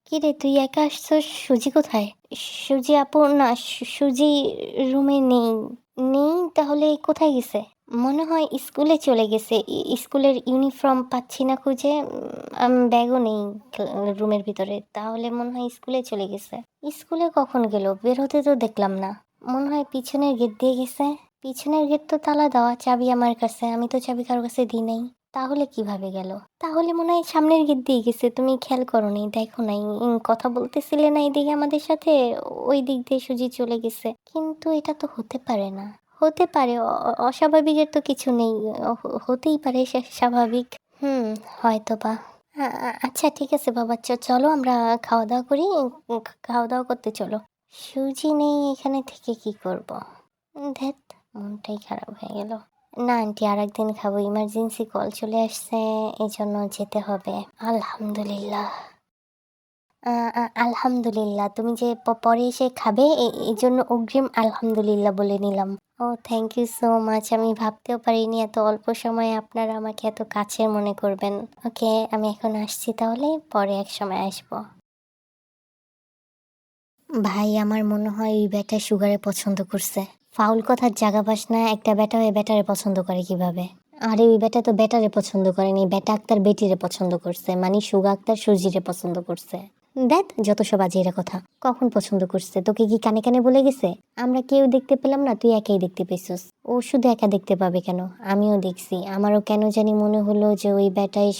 কিরে তুই একা আসছস? সুজি কোথায়? সুজি আপু না, সুজি রুমে নেই। নেই তাহলে কোথায় গেছে? মনে হয় স্কুলে চলে গেছে। স্কুলের ইউনিফর্ম পাচ্ছি না খুঁজে। ব্যাগও নেই রুমের ভিতরে, তাহলে মনে হয় স্কুলে চলে গেছে। স্কুলে কখন গেল? বের হতে তো দেখলাম না। মনে হয় পিছনের গেট দিয়ে গেছে। পিছনের গেট তো তালা দেওয়া, চাবি আমার কাছে, আমি তো চাবি কারো কাছে দিই নাই। তাহলে কিভাবে গেল? তাহলে মনে হয় সামনের গেট দিয়ে গেছে, তুমি খেয়াল করোনি, দেখো নাই। কথা বলতেছিলে না এদিকে আমাদের সাথে, ওই দিক দিয়ে সুজি চলে গেছে। কিন্তু এটা তো হতে পারে না। হতে পারে, অস্বাভাবিকের তো কিছু নেই। হতেই পারে স্বাভাবিক। হুম, হয়তো বা। আচ্ছা ঠিক আছে বাবা, চলো আমরা খাওয়া দাওয়া করি। খাওয়া দাওয়া করতে চলো। সুজি নেই এখানে থেকে কি করব? ধ্যাত, মনটাই খারাপ হয়ে গেল। না আন্টি, আর একদিন খাবো, ইমার্জেন্সি কল চলে আসছে, এই জন্য যেতে হবে। আলহামদুলিল্লাহ। আলহামদুলিল্লাহ, তুমি যে পরে এসে খাবে এই জন্য অগ্রিম আলহামদুলিল্লাহ বলে নিলাম। ও থ্যাংক ইউ সো মাচ, আমি ভাবতেও পারিনি এত অল্প সময়ে আপনারা আমাকে এত কাছের মনে করবেন। ওকে, আমি এখন আসছি, তাহলে পরে এক সময় আসবো। ভাই আমার মনে হয় ওই ব্যাটা সুগারে পছন্দ করছে। ফাউল কথার জায়গা পাস না, একটা ব্যাটা ওই ব্যাটারে পছন্দ করে কিভাবে? আরে ওই ব্যাটা তো ব্যাটারে পছন্দ করেনি, ব্যাটা আক্তার বেটিরে পছন্দ করছে, মানে সুগা আক্তার সুজিরে পছন্দ করছে। দেখ যত সব আজেরা কথা। কখন পছন্দ করছে? তোকে কি কানে কানে বলে গেছে? আমরা কেউ দেখতে পেলাম না, তুই একাই দেখতে পেয়েছিস। ও শুধু একা দেখতে পাবে কেন? আমিও দেখছি, আমারও কেন জানি মনে হলো যে ওই ব্যাটাই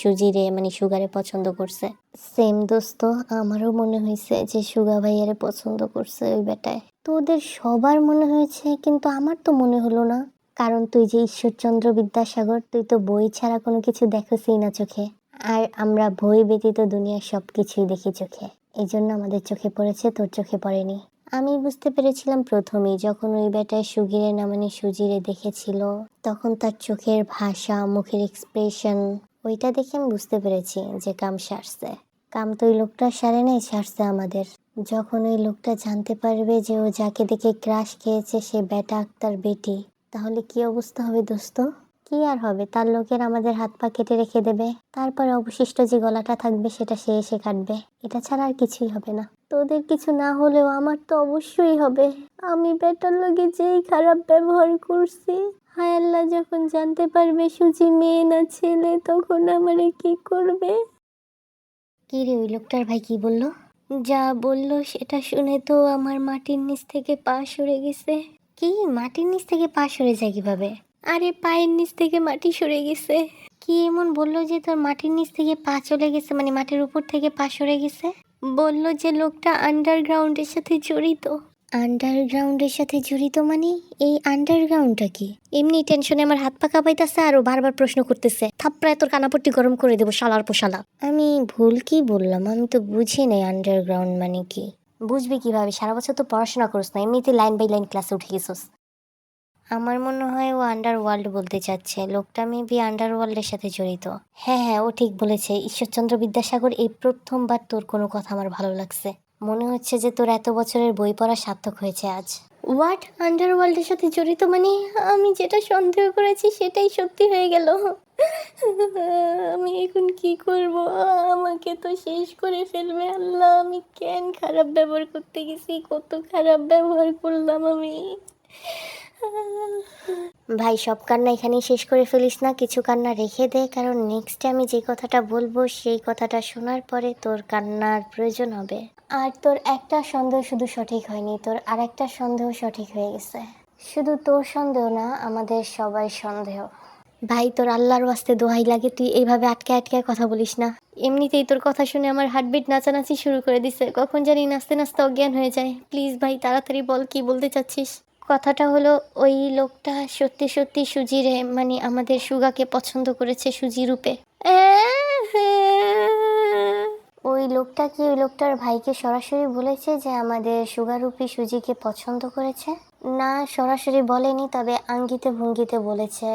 সুজিরে মানে সুগারে পছন্দ করছে। সেম দোস্ত, আমারও মনে হয়েছে যে সুগা ভাইয়ারে পছন্দ করছে ওই বেটায়। তোদের সবার মনে হয়েছে, কিন্তু আমার তো মনে হলো না। কারণ তুই যে ঈশ্বরচন্দ্র বিদ্যাসাগর, তুই তো বই ছাড়া কোনো কিছু দেখোসই না চোখে। আর আমরা বই ব্যতীত দুনিয়ার সবকিছুই দেখি চোখে। এই জন্য আমাদের চোখে পড়েছে, তোর চোখে পড়েনি। আমি বুঝতে পেরেছিলাম প্রথমেই, যখন ওই বেটায় সুগিরে না মানে সুজিরে দেখেছিল, তখন তার চোখের ভাষা, মুখের এক্সপ্রেশন, ওইটা দেখে আমি বুঝতে পেরেছি যে কাম সারছে। কাম তো ওই লোকটা সারে নাই, সারছে আমাদের। যখন ওই লোকটা জানতে পারবে যে ও যাকে দেখে ক্রাশ খেয়েছে সে ব্যাটা আক্তার বেটি, তাহলে কি অবস্থা হবে দোস্ত? কি আর হবে, তার লোকের আমাদের হাত পা কেটে রেখে দেবে, তারপর অবশিষ্ট যে গলাটা থাকবে সেটা সে এসে কাটবে। এটা ছাড়া আর কিছুই হবে না। তোদের কিছু না হলেও আমার তো অবশ্যই হবে। আমি বেটার লগে যেই খারাপ ব্যবহার করছি, হায় আল্লাহ, যখন জানতে পারবে সুজি মেয়ে না ছেলে, তখন আমারে কি করবে? কি রে, ওই লোকটার ভাই কি বলল? যা বলল সেটা শুনে তো আমার মাটির নিচ থেকে পা সরে গেছে। কি, মাটির নিচ থেকে পা সরে যায় কিভাবে? আরে পায়ের নিচ থেকে মাটি সরে গেছে। কি এমন বললো যে তোর মাটির নিচ থেকে পা চলে গেছে, মানে মাটির উপর থেকে পা সরে গেছে? বলল যে লোকটা আন্ডারগ্রাউন্ডের সাথে জড়িত। আন্ডারগ্রাউন্ডের সাথে জড়িত মানে? এই আন্ডারগ্রাউন্ডটা কি? এমনি টেনশনে আমার হাত পা কাঁপাইতেছে, আরো বারবার প্রশ্ন করতেছে। থাপড়ায় তোর কানাপট্টি গরম করে দেবো শালার পোশালা। আমি ভুল কি বললাম? আমি তো বুঝি নাই আন্ডারগ্রাউন্ড মানে কি। বুঝবি কিভাবে? সারা বছর তো পড়াশোনা করিস না, এমনিতে লাইন বাই লাইন ক্লাসে উঠে গেছিস। আমার মনে হয় ও আন্ডারওয়ার্ল্ড বলতে চাচ্ছে, লোকটা মেবি আন্ডারওয়ার্ল্ডের সাথে জড়িত। হ্যাঁ হ্যাঁ, ও ঠিক বলেছে। ঈশ্বরচন্দ্র বিদ্যাসাগর, এই প্রথমবার তোর কোনো কথা আমার ভালো লাগছে। মনে হচ্ছে যে তোর এত বছরের বই পড়া সার্থক হয়েছে আজ। হোয়াট? আন্ডারওয়ার্ল্ডের সাথে জড়িত মানে? আমি যেটা সন্দেহ করেছি সেটাই সত্যি হয়ে গেল। আমি এখন কি করব? আমাকে তো শেষ করে ফেলবে আল্লাহ। আমি কেন খারাপ ব্যবহার করতে গেছি? কত খারাপ ব্যবহার করলাম আমি। ভাই সব কান্না এখানেই শেষ করে ফেলিস না, কিছু কান্না রেখে দে, কারণ নেক্সটে আমি যে কথাটা বলবো সেই কথাটা শোনার পরে তোর কান্নার প্রয়োজন হবে। আর তোর একটা সন্দেহ শুধু সঠিক হয়নি, তোর আর একটা সন্দেহ সঠিক হয়ে গেছে। শুধু তোর সন্দেহ না, আমাদের সবাই সন্দেহ। ভাই তোর আল্লাহর ওয়াস্তে দোহাই লাগে, তুই এইভাবে আটকে আটকে কথা বলিস না। এমনিতেই তোর কথা শুনে আমার হার্টবিট নাচানাচি শুরু করে দিছে, কখন জানি নাচতে নাচতে অজ্ঞান হয়ে যায়। প্লিজ ভাই তাড়াতাড়ি বল, কি বলতে চাচ্ছিস? কথাটা হলো, ওই লোকটা সত্যি সত্যি সুজিরে মানে আমাদের সুগাকে পছন্দ করেছে সুজি রূপে। ওই লোকটা কি ওই লোকটার ভাইকে সরাসরি বলেছে যে আমাদের সুগারূপী সুজিকে পছন্দ করেছে? না, সরাসরি বলেনি, তবে আঙ্গিতে ভঙ্গিতে বলেছে।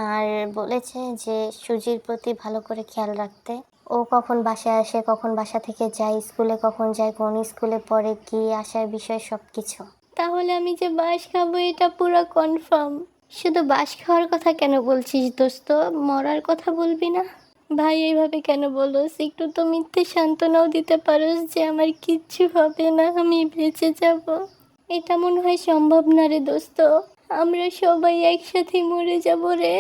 আর বলেছে যে সুজির প্রতি ভালো করে খেয়াল রাখতে। ও কখন বাসায় আসে, কখন বাসা থেকে যায়, স্কুলে কখন যায়, কোন স্কুলে পড়ে, কি আসার বিষয়, সব কিছু। তাহলে আমি যে বাস খাবো এটা পুরো কনফার্ম। শুধু বাস খাওয়ার কথা কেন বলছিস দোস্ত? মরার কথা বলবি না? ভাই এইভাবে কেন বলোস? একটু তো মিথ্যে সান্ত্বনাও দিতে পারোস যে আমার কিচ্ছু হবে না, আমি বেঁচে যাব। এটা মনে হয় সম্ভব না রে দোস্ত, আমরা সবাই একসাথে মরে যাব রে।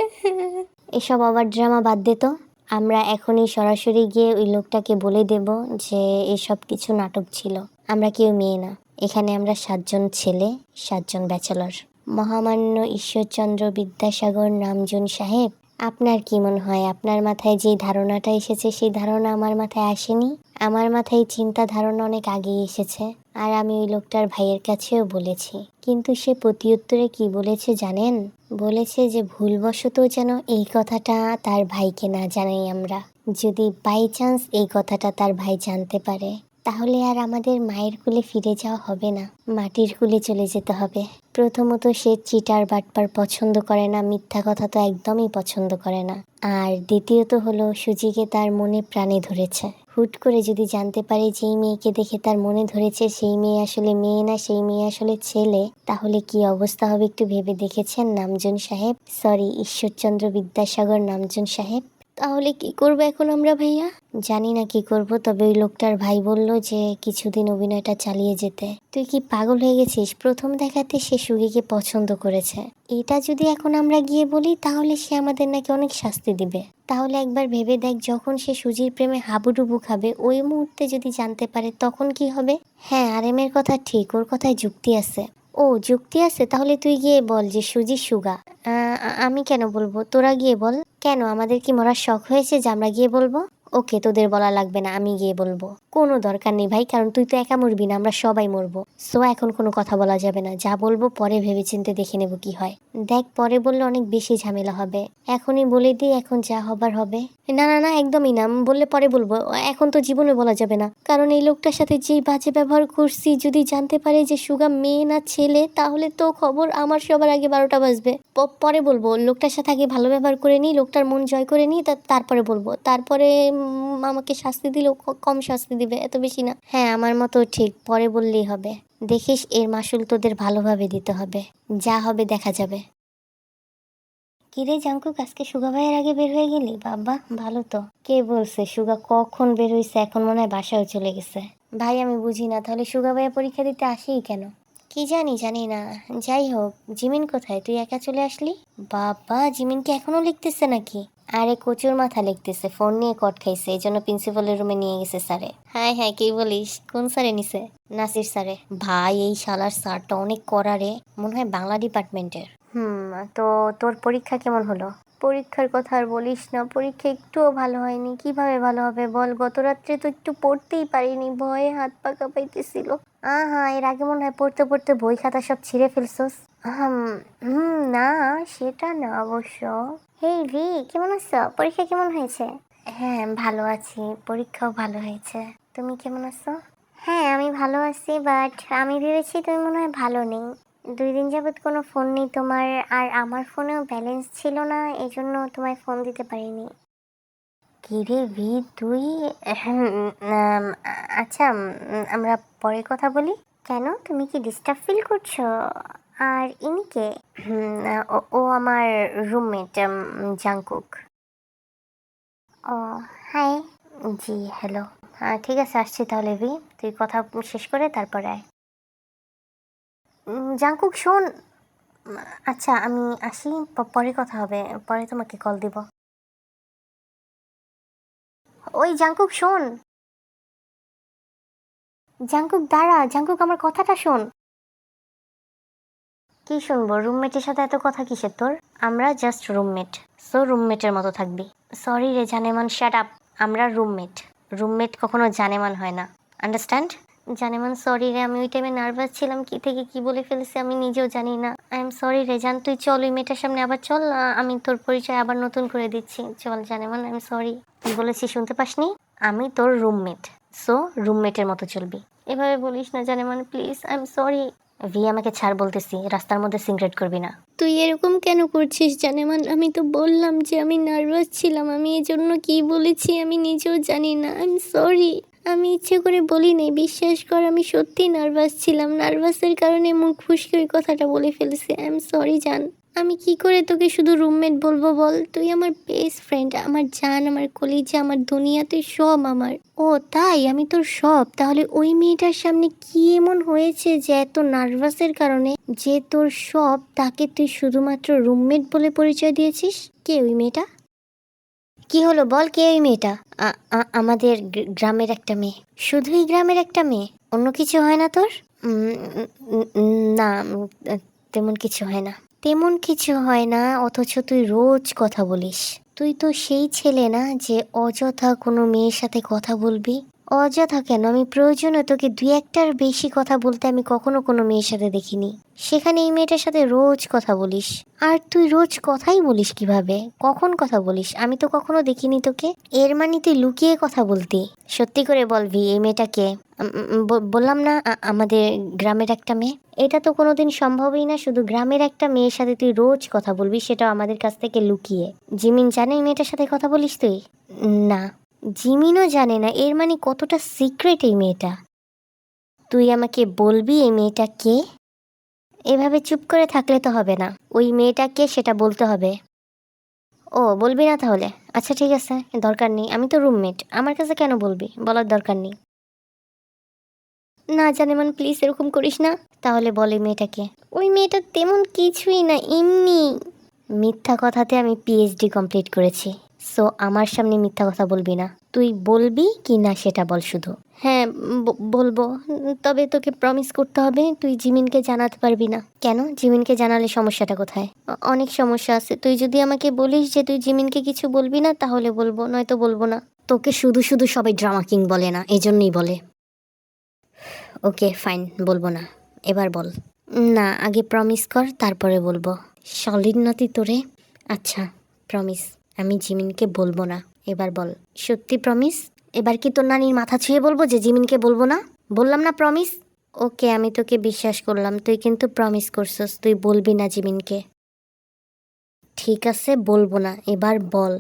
এসব আবার ড্রামা বাদ দে তো। আমরা এখনই সরাসরি গিয়ে ওই লোকটাকে বলে দেব যে এসব কিছু নাটক ছিল, আমরা কেউ মেয়ে না, এখানে আমরা 7জন ছেলে, 7জন ব্যাচেলর। মহামান্য ঈশ্বরচন্দ্র বিদ্যাসাগর নামজন সাহেব, আপনার কি মনে হয় আপনার মাথায় যে ধারণাটা এসেছে সেই ধারণা আমার মাথায় আসেনি? আমার মাথায় চিন্তা ধারণা অনেক আগেই এসেছে, আর আমি ওই লোকটার ভাইয়ের কাছেও বলেছি। কিন্তু সে প্রতিউত্তরে কি বলেছে জানেন? বলেছে যে ভুলবশত যেন এই কথাটা তার ভাইকে না জানাই আমরা। যদি বাই চান্স এই কথাটা তার ভাই জানতে পারে, তাহলে আর আমাদের মায়ের কুলে ফিরে যাওয়া হবে না, মাটির কুলে চলে যেতে হবে। প্রথমত সে চিটার বাটপার পছন্দ করে না, মিথ্যা কথা তো একদমই পছন্দ করে না। আর দ্বিতীয়ত হলো সুজিকে তার মনে প্রাণে ধরেছে। হুট করে যদি জানতে পারে যেই মেয়েকে দেখে তার মনে ধরেছে সেই মেয়ে আসলে মেয়ে না, সেই মেয়ে আসলে ছেলে, তাহলে কি অবস্থা হবে একটু ভেবে দেখেছেন নামজন সাহেব? সরি, ঈশ্বরচন্দ্র বিদ্যাসাগর নামজন সাহেব। তাহলে কি করবো এখন আমরা ভাইয়া? জানি না কি করব, তবে ওই লোকটার ভাই বলল যে কিছুদিন অভিনয়টা চালিয়ে যেতে। তুই কি পাগল হয়ে গেছিস? প্রথম দেখাতে সে সুগীকে পছন্দ করেছে, এটা যদি এখন আমরা গিয়ে বলি তাহলে সে আমাদের নাকি অনেক শাস্তি দিবে। তাহলে একবার ভেবে দেখ, যখন সে সুজির প্রেমে হাবুডুবু খাবে ওই মুহূর্তে যদি জানতে পারে তখন কি হবে? হ্যাঁ, আরেমের কথা ঠিক, ওর কথায় যুক্তি আছে। ও যুক্তি আছে, তাহলে তুই গিয়ে বল যে সুজি সুগা। আমি কেন বলবো? তোরা গিয়ে বল। কেন, আমাদের কি মরার শখ হয়েছে যে আমরা গিয়ে বলবো? ওকে, তোদের বলা লাগবে না, আমি গিয়ে বলবো। কোনো দরকার নেই ভাই, কারণ তুই তো একা মরবি না, আমরা সবাই মরবো। সো এখন কোনো কথা বলা যাবে না, যা বলবো পরে ভেবেচিন্তে দেখে নেব কি হয়। দেখ, পরে বললে অনেক বেশি ঝামেলা হবে, এখনই বলে দিই, এখন যা হবার হবে। না না না, একদমই না, বললে পরে বলবো, এখন তো জীবনে বলা যাবে না, কারণ এই লোকটার সাথে যেই বাজে ব্যবহার করছি যদি জানতে পারে যে সুগা মেয়ে না ছেলে, তাহলে তো খবর আমার সবার আগে 12টা বাজবে। পরে বলবো, লোকটার সাথে আগে ভালো ব্যবহার করে নিই, লোকটার মন জয় করে নিই, তারপরে বলবো। তারপরে আমাকে শাস্তি দিলেও কম শাস্তি দিবে, এত বেশি না। হ্যাঁ, আমার মতো ঠিক, পরে বললেই হবে। দেখিস, এর মাসুল তোদের ভালোভাবে দিতে হবে, যা হবে দেখা যাবে। কিরে জাঙ্কুক, আজকে সুগা ভাইয়ের আগে বের হয়ে গেলি? বাবা, ভালো তো। কে বলছে? সুগা কখন বের হয়েছে, এখন মনে হয় বাসায় চলে গেছে। ভাই আমি বুঝি না, তাহলে সুগা ভাইয়া পরীক্ষা দিতে আসেই কেন? কি জানি, জানি না। যাই হোক, জিমিন কোথায়? তুই একা চলে আসলি? বাবা, জিমিন কি এখনো লিখতেছে নাকি? আরে কচুর মাথা লিখতেছে, ফোন নিয়ে কট খাইছে, এই জন্য প্রিন্সিপালের রুমে নিয়ে গেছে স্যারে। হ্যাঁ হ্যাঁ, কি বলিস? কোন স্যারে নিছে? নাসির স্যারে। ভাই, এই শালার স্যারটা অনেক কড়া রে, মনে হয় বাংলা ডিপার্টমেন্টের। তো তোর পরীক্ষা কেমন হলো? পরীক্ষার কথা আর বলিস না, পরীক্ষা একটুও ভালো হয়নি। কিভাবে ভালো হবে বল? গত রাত্রে তো একটু পড়তেই পারিনি, ভয়ে হাত পা কাঁপাইতেছিল। হ্যাঁ, এর আগে মনে হয় পড়তে পড়তে বই খাতা সব ছিঁড়ে ফেলছোস। হুম হুম, না সেটা না অবশ্য। হেই ভি, কেমন আছো? পরীক্ষা কেমন হয়েছে? হ্যাঁ ভালো আছি, পরীক্ষাও ভালো হয়েছে। তুমি কেমন আছো? হ্যাঁ আমি ভালো আছি, বাট আমি ভেবেছি তুমি মনে হয় ভালো নেই। 2 দিন যাবৎ কোনো ফোন নেই তোমার, আর আমার ফোনেও ব্যালেন্স ছিল না, এই জন্য তোমায় ফোন দিতে পারিনি। কিরে ভি, তুই? আচ্ছা, আমরা পরে কথা বলি। কেন, তুমি কি ডিস্টার্ব ফিল করছো? আর ইনি কে? ও আমার রুমমেট, জাংকুক। ও, হাই। জি হ্যালো। হ্যাঁ ঠিক আছে, আসছি তাহলে ভি, তুই কথা শেষ করে তারপরে আয়। জাংকুক শোন। আচ্ছা আমি আসি, পরে কথা হবে, পরে তোমাকে কল দিব। ওই জাংকুক শোন। জাংকুক দাঁড়া, জাংকুক আমার কথাটা শোন। কি শুনবো? রুমমেটের সাথে এত কথা কিসের তোর? আমরা জাস্ট রুমমেট, সো রুমমেটের মতো থাকবি। সরি রে জানেমান, শ্যাট আপ। আমরা রুমমেট, রুমমেট কখনো জানেমান হয় না, আন্ডারস্ট্যান্ড? জানেমান সরি রে, আমি ওই টাইমে নার্ভাস ছিলাম, কি থেকে কি বলে ফেলেছি আমি নিজেও জানি না। আই এম সরি রে জান, তুই চল ওই মেয়েটার সামনে আবার চল, আমি তোর পরিচয় আবার নতুন করে দিচ্ছি, চল জানেমান, আই এম সরি। কি বলেছি শুনতে পাসনি? আমি তোর রুমমেট, সো রুমমেটের মতো চলবি। এভাবে বলিস না জানেমান, প্লিজ, আই এম সরি। ভি আমাকে ছাড় বলতেছি, রাস্তার মধ্যে সিগারেট করবি না। তুই এরকম কেন করছিস জানেমান? আমি তো বললাম যে আমি নার্ভাস ছিলাম, আমি এই জন্য কি বলেছি আমি নিজেও জানি না, আই এম সরি। আমি ইচ্ছে করে বলি নাই, বিশ্বাস কর। আমি সত্যিই নার্ভাস ছিলাম, নার্ভাসের কারণে মুখ ফুসকে ওই কথাটা বলে ফেলেছি। আই এম সরি জান। আমি কি করে তোকে শুধু রুমমেট বলবো বল? তুই আমার বেস্ট ফ্রেন্ড, আমার জান, আমার কলিজা, আমার দুনিয়া, তুই সব আমার। ও তাই? আমি তোর সব? তাহলে ওই মেয়েটার সামনে কি এমন হয়েছে যে এত নার্ভাসের কারণে যে তোর সব, তাকে তুই শুধুমাত্র রুমমেট বলে পরিচয় দিয়েছিস? কে ওই মেয়েটা? কি হলো বল, কে ওই মেয়েটা? আমাদের গ্রামের একটা মেয়ে। শুধুই গ্রামের একটা মেয়ে? অন্য কিছু হয় না তোর? না, তেমন কিছু হয় না। তেমন কিছু হয় না, অথচ তুই রোজ কথা বলিস। তুই তো সেই ছেলে না যে অযথা কোনো মেয়ের সাথে কথা বলবি। অযথা কেন, আমি প্রয়োজনে তোকে দুই একটার বেশি কথা বলতে আমি কখনো কোনো মেয়ের সাথে দেখিনি। সেখানে এই মেয়েটার সাথে রোজ কথা বলিস। আর তুই রোজ কথাই বলিস কিভাবে? কখন কথা বলিস? আমি তো কখনো দেখিনি তোকে। এর মানে তুই লুকিয়ে কথা বলতি। সত্যি করে বলবি এই মেয়েটাকে? বললাম না আমাদের গ্রামের একটা মেয়ে। এটা তো কোনোদিন সম্ভবই না, শুধু গ্রামের একটা মেয়ের সাথে তুই রোজ কথা বলবি, সেটা আমাদের কাছ থেকে লুকিয়ে। জিমিন জানে এই মেয়েটার সাথে কথা বলিস তুই? না, জিমিনও জানে না। এর মানে কতটা সিক্রেট এই মেয়েটা। তুই আমাকে বলবি এই মেয়েটা কে? এভাবে চুপ করে থাকলে তো হবে না। ওই মেয়েটা কে সেটা বলতে হবে। ও বলবি না তাহলে? আচ্ছা ঠিক আছে, দরকার নেই। আমি তো রুমমেট, আমার কাছে কেন বলবি? বলার দরকার নেই। না জানেমান, প্লিজ এরকম করিস না। তাহলে বল এই মেয়েটাকে। ওই মেয়েটা তেমন কিছুই না, এমনি। মিথ্যা কথাতে আমি পিএইচডি কমপ্লিট করেছি। সো আমার সামনে মিথ্যা কথা বলবি না। তুই বলবি কি না সেটা বল শুধু। হ্যাঁ, বলবো। তবে তোকে প্রমিস করতে হবে তুই জিমিনকে জানাতে পারবি না। কেন? জিমিনকে জানালে সমস্যাটা কোথায়? অনেক সমস্যা আছে। তুই যদি আমাকে বলিস যে তুই জিমিনকে কিছু বলবি না, তাহলে বলবো, নয়তো বলবো না। তোকে শুধু শুধু সবাই ড্রামা কিং বলে না, এজন্যই বলে। ওকে ফাইন, বলবো না। এবার বল। না, আগে প্রমিস কর, তারপরে বলবো। সলিড না তুই তোরে। আচ্ছা, প্রমিস। আমি জিমিনকে বলবো না। এবার বল। সত্যি প্রমিস? এবার কি তোর নানির মাথা ছুঁয়ে বলবো যে জিমিনকে বলবো না? বললাম না প্রমিস। ওকে, আমি তোকে বিশ্বাস করলাম। তুই কিন্তু প্রমিস করছস তুই বলবি না জিমিনকে। ঠিক আছে, বলবো না। এবার বল।